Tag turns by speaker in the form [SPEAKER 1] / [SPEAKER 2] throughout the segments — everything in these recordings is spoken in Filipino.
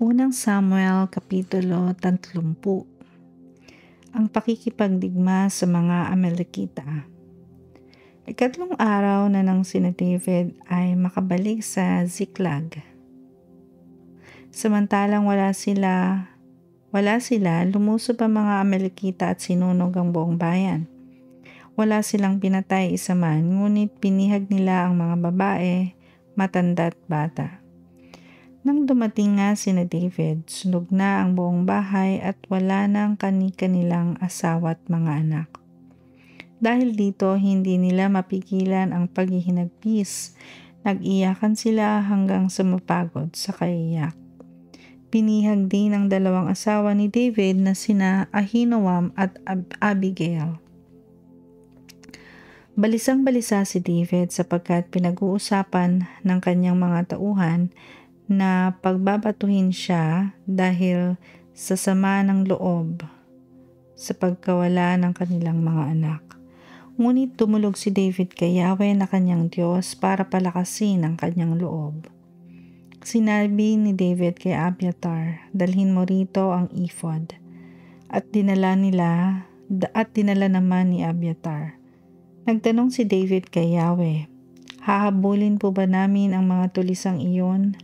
[SPEAKER 1] Unang Samuel Kapitulo 30. Ang pakikipagdigma sa mga Amalekita. Ikatlong araw na nang sina David ay makabalik sa Ziklag. Samantalang wala sila, lumusob ang mga Amalekita at sinunog ang buong bayan. Wala silang pinatay isa man, ngunit pinihag nila ang mga babae, matanda at bata. Nang dumating nga sina David, sunog na ang buong bahay at wala nang kanilang asawa at mga anak. Dahil dito, hindi nila mapigilan ang paghihinagpis. Nag-iyakan sila hanggang sa mapagod sa kaiyak. Pinihag din ang dalawang asawa ni David na sina Ahinoam at Abigail. Balisang-balisa si David sapagkat pinag-uusapan ng kanyang mga tauhan na pagbabatuhin siya dahil sa sama ng loob sa pagkawala ng kanilang mga anak. Ngunit tumulog si David kay Yahweh na kanyang Diyos para palakasin ang kanyang loob. Sinabi ni David kay Abiathar, "Dalhin mo rito ang ephod." At dinala naman ni Abiathar. Nagtanong si David kay Yahweh, "Hahabulin po ba namin ang mga tulisang iyon?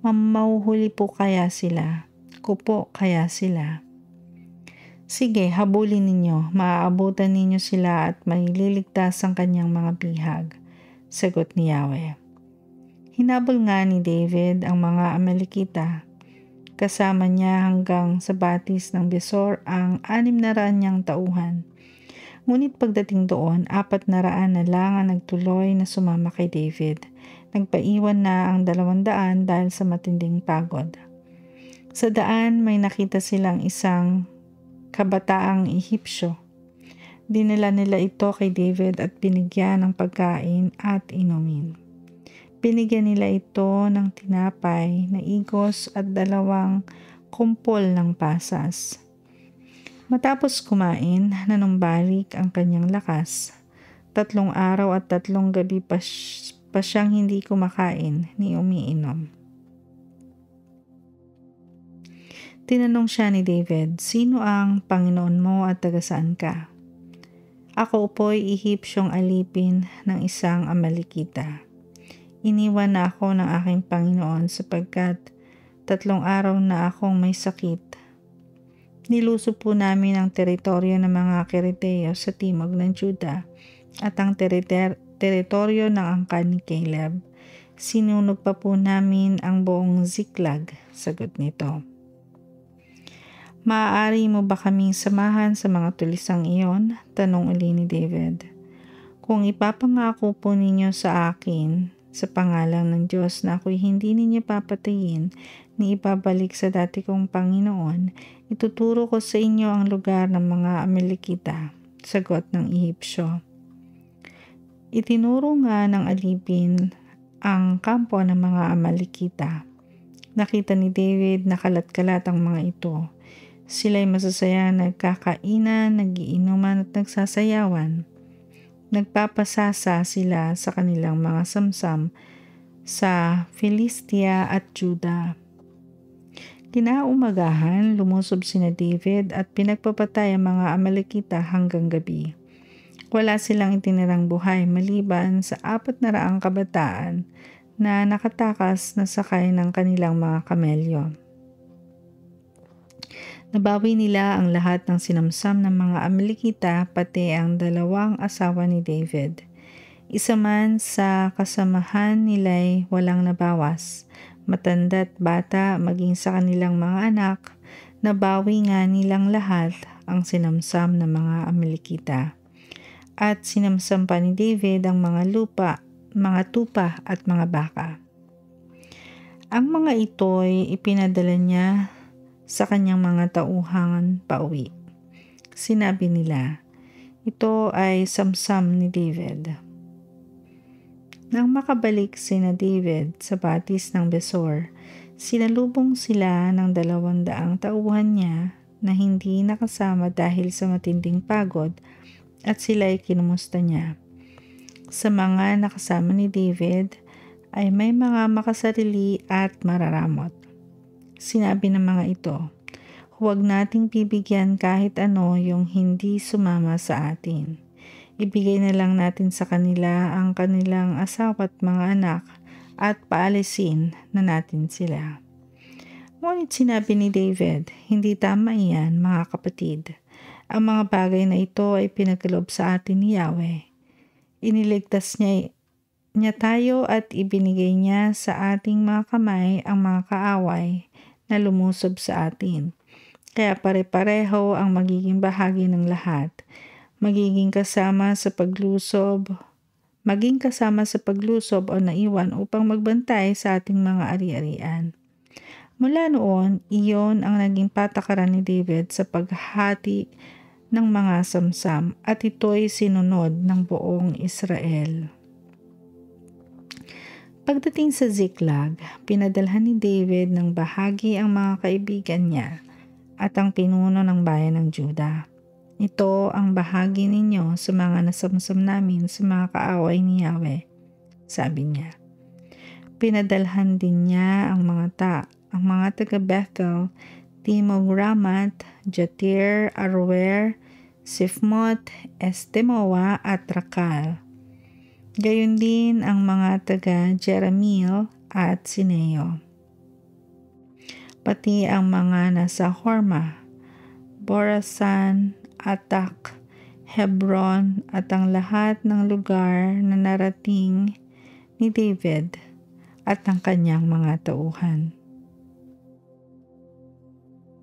[SPEAKER 1] Mauhuli po kaya sila? Kupo kaya sila?" "Sige, habulin ninyo. Maaabutan ninyo sila at maililigtas ang kanyang mga bihag," sagot ni Yahweh. Hinabol nga ni David ang mga Amalekita. Kasama niya hanggang sa batis ng Besor ang 600 niyang tauhan. Ngunit pagdating doon, 400 na lang ang nagtuloy na sumama kay David. Nagpaiwan na ang 200 dahil sa matinding pagod. Sa daan may nakita silang isang kabataang Ehipsyo. Dinala nila ito kay David at binigyan ng pagkain at inumin. Binigyan nila ito ng tinapay na igos at 2 kumpol ng pasas. Matapos kumain, nanumbalik ang kanyang lakas. 3 araw at 3 gabi pa siyang hindi kumakain ni umiinom. Tinanong siya ni David, "Sino ang Panginoon mo at taga saan ka?" "Ako po'y Ehipsyong alipin ng isang Amalekita. Iniwan na ako ng aking Panginoon sapagkat 3 araw na akong may sakit. Nilusob po namin ang teritoryo ng mga Kereteo sa timog ng Juda at ang teritoryo ng angkan ni Caleb. Sinunog pa po namin ang buong Ziklag," sagot nito. "Maaari mo ba kaming samahan sa mga tulisang iyon?" tanong uli ni David. "Kung ipapangako po ninyo sa akin sa pangalan ng Diyos na ako'y hindi ninyo papatayin ni ibabalik sa dati kong Panginoon, ituturo ko sa inyo ang lugar ng mga Amalekita," sagot ng Ehipsyo. Itinuro nga ng alipin ang kampo ng mga Amalekita. Nakita ni David na kalat-kalat ang mga ito. Sila'y masasaya, nagkakainan, nagiinuman at nagsasayawan. Nagpapasasa sila sa kanilang mga samsam sa Filistia at Juda. Kinaumagahan, lumusob sina David at pinagpapatay ang mga Amalekita hanggang gabi. Wala silang itinirang buhay maliban sa 400 kabataan na nakatakas na sakay ng kanilang mga kamelyo. Nabawi nila ang lahat ng sinamsam ng mga Amalekita, pati ang 2 asawa ni David. Isa man sa kasamahan nila'y walang nabawas, matanda at bata maging sa kanilang mga anak. Nabawi nga nilang lahat ang sinamsam ng mga Amalekita. At sinamsam pa ni David ang mga lupa, mga tupa at mga baka. Ang mga ito'y ipinadala niya sa kanyang mga tauhan pauwi. Sinabi nila, "Ito ay samsam ni David." Nang makabalik sina David sa batis ng Besor, sinalubong sila ng 200 tauhan niya na hindi nakasama dahil sa matinding pagod at sila ay kinumusta niya. Sa mga nakasama ni David ay may mga makasarili at mararamot. Sinabi ng mga ito, huwag nating bibigyan kahit ano yung hindi sumama sa atin. Ibigay na lang natin sa kanila ang kanilang asawa at mga anak at paalisin na natin sila. Ngunit sinabi ni David, hindi tama iyan mga kapatid. Ang mga bagay na ito ay pinagkaloob sa atin ni Yahweh. Iniligtas niya tayo at ibinigay niya sa ating mga kamay ang mga kaaway na lumusob sa atin. Kaya pare-pareho ang magiging bahagi ng lahat. Maging kasama sa paglusob o naiwan upang magbantay sa ating mga ari-arian. Mula noon, iyon ang naging patakaran ni David sa paghati ng mga samsam at ito'y sinunod ng buong Israel. Pagdating sa Ziklag, pinadalhan ni David ng bahagi ang mga kaibigan niya at ang pinuno ng bayan ng Juda. Ito ang bahagi ninyo sa mga nasamsam namin sa mga kaaway ni Yahweh, sabi niya. Pinadalhan din niya ang mga taga Bethel, Timog Ramat, Jatir, Aroer, Sifmot, Estemoa at Rakal. Gayon din ang mga taga Jerahmeel at Sineo. Pati ang mga nasa Horma, Borasan, Atak, Hebron at ang lahat ng lugar na narating ni David at ang kanyang mga tauhan.